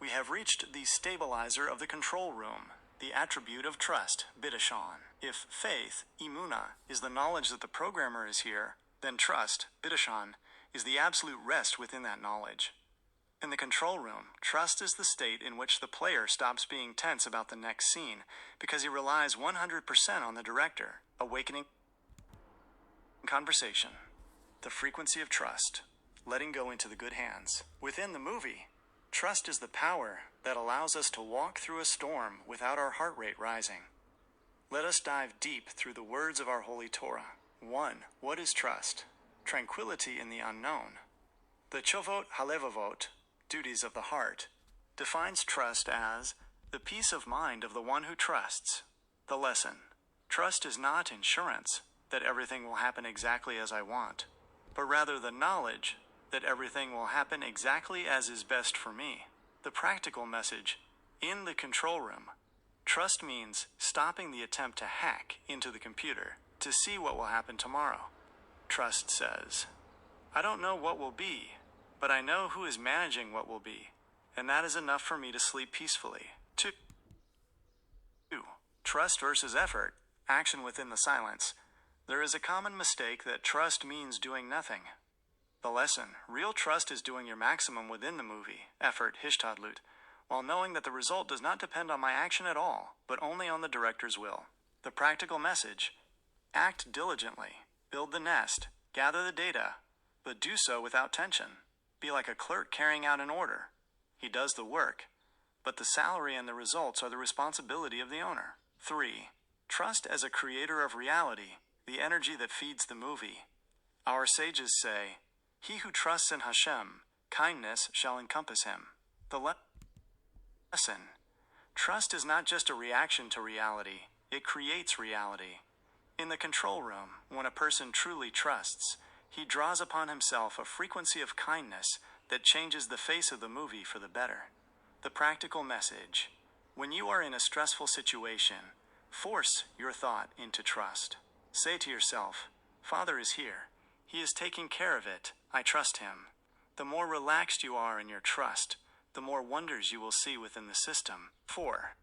We have reached the stabilizer of the control room, the attribute of trust, bidashon. If faith, imuna, is the knowledge that the programmer is here, then trust, bidashon, is the absolute rest within that knowledge. In the control room, trust is the state in which the player stops being tense about the next scene because he relies 100% on the director, awakening conversation. The frequency of trust, letting go into the good hands. Within the movie, trust is the power that allows us to walk through a storm without our heart rate rising. Let us dive deep through the words of our Holy Torah. 1. What is trust? Tranquility in the unknown. The Chovot Halevavot, duties of the heart, defines trust as the peace of mind of the one who trusts. The lesson: trust is not insurance that everything will happen exactly as I want, but rather the knowledge that everything will happen exactly as is best for me. The practical message: in the control room, trust means stopping the attempt to hack into the computer to see what will happen tomorrow. Trust says, I don't know what will be, but I know who is managing what will be, and that is enough for me to sleep peacefully. 2. Trust versus effort, action within the silence. There is a common mistake that trust means doing nothing. The lesson: real trust is doing your maximum within the movie, effort, hishtadlut, while knowing that the result does not depend on my action at all, but only on the director's will. The practical message: act diligently, build the nest, gather the data, but do so without tension. Be like a clerk carrying out an order. He does the work, but the salary and the results are the responsibility of the owner. 3. Trust as a creator of reality, the energy that feeds the movie. Our sages say, he who trusts in Hashem, kindness shall encompass him. The lesson: trust is not just a reaction to reality, it creates reality. In the control room, when a person truly trusts, he draws upon himself a frequency of kindness that changes the face of the movie for the better. The practical message: when you are in a stressful situation, force your thought into trust. Say to yourself, Father is here. He is taking care of it. I trust him. The more relaxed you are in your trust, the more wonders you will see within the system. 4.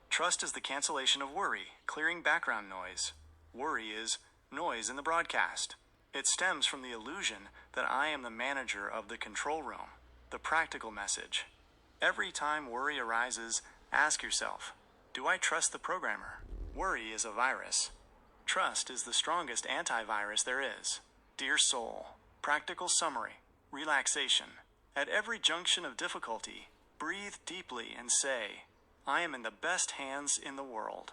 Trust is the cancellation of worry, clearing background noise. Worry is noise in the broadcast. It stems from the illusion that I am the manager of the control room. The practical message: every time worry arises, ask yourself, do I trust the programmer? Worry is a virus. Trust is the strongest antivirus there is. Dear soul, practical summary: relaxation. At every junction of difficulty, breathe deeply and say, I am in the best hands in the world.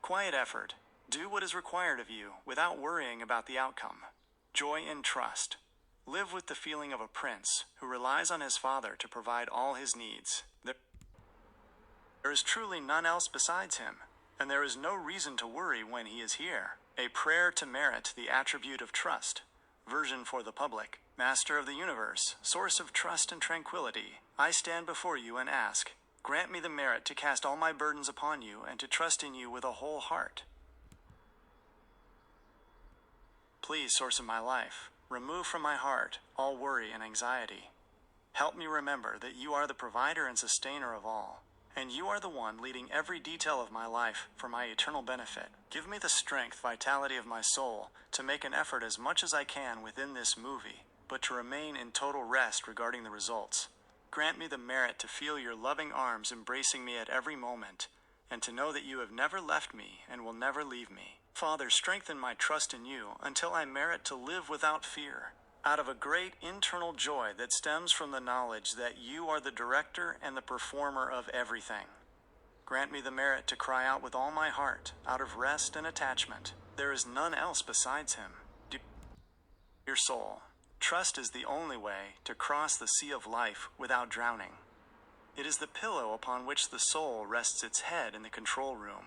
Quiet effort. Do what is required of you without worrying about the outcome. Joy in trust. Live with the feeling of a prince who relies on his father to provide all his needs. There is truly none else besides him, and there is no reason to worry when he is here. A prayer to merit the attribute of trust. Version for the public. Master of the universe, source of trust and tranquility, I stand before you and ask, grant me the merit to cast all my burdens upon you and to trust in you with a whole heart. Please, source of my life, remove from my heart all worry and anxiety. Help me remember that you are the provider and sustainer of all, and you are the one leading every detail of my life for my eternal benefit. Give me the strength, vitality of my soul to make an effort as much as I can within this movie, but to remain in total rest regarding the results. Grant me the merit to feel your loving arms embracing me at every moment, and to know that you have never left me and will never leave me. Father, strengthen my trust in you until I merit to live without fear, out of a great internal joy that stems from the knowledge that you are the director and the performer of everything. Grant me the merit to cry out with all my heart, out of rest and attachment, there is none else besides him. Dear soul, trust is the only way to cross the sea of life without drowning. It is the pillow upon which the soul rests its head in the control room.